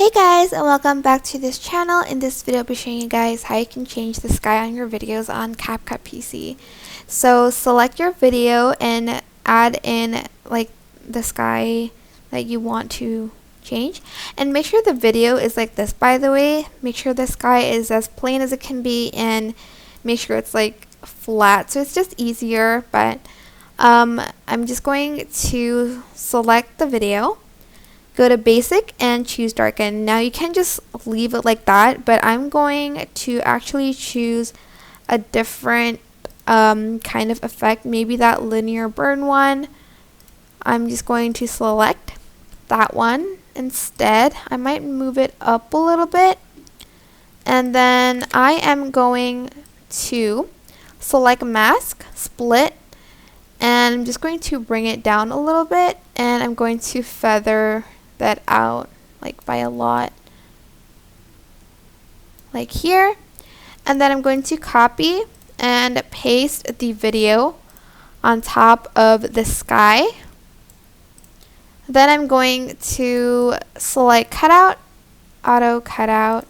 Hey guys, and welcome back to this channel. In this video I'll be showing you guys how you can change the sky on your videos on CapCut PC. So select your video and add in like the sky that you want to change, and make sure the video is like this, by the way. Make sure the sky is as plain as it can be and make sure it's like flat so it's just easier. But I'm just going to select the video, go to basic and choose darken. Now you can just leave it like that, but I'm going to actually choose a different kind of effect, maybe that linear burn one. I'm just going to select that one instead. I might move it up a little bit, and then I am going to select mask, split, and I'm just going to bring it down a little bit, and I'm going to feather that out like by a lot, like here. And then I'm going to copy and paste the video on top of the sky. Then I'm going to select cutout, auto cutout,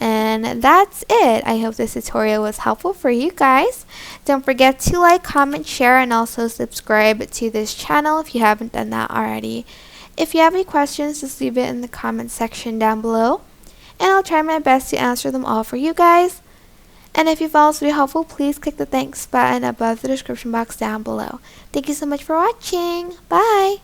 and that's it. I hope this tutorial was helpful for you guys. Don't forget to like, comment, share, and also subscribe to this channel if you haven't done that already. If you have any questions, just leave it in the comment section down below, and I'll try my best to answer them all for you guys. And if you found this video helpful, please click the thanks button above the description box down below. Thank you so much for watching. Bye!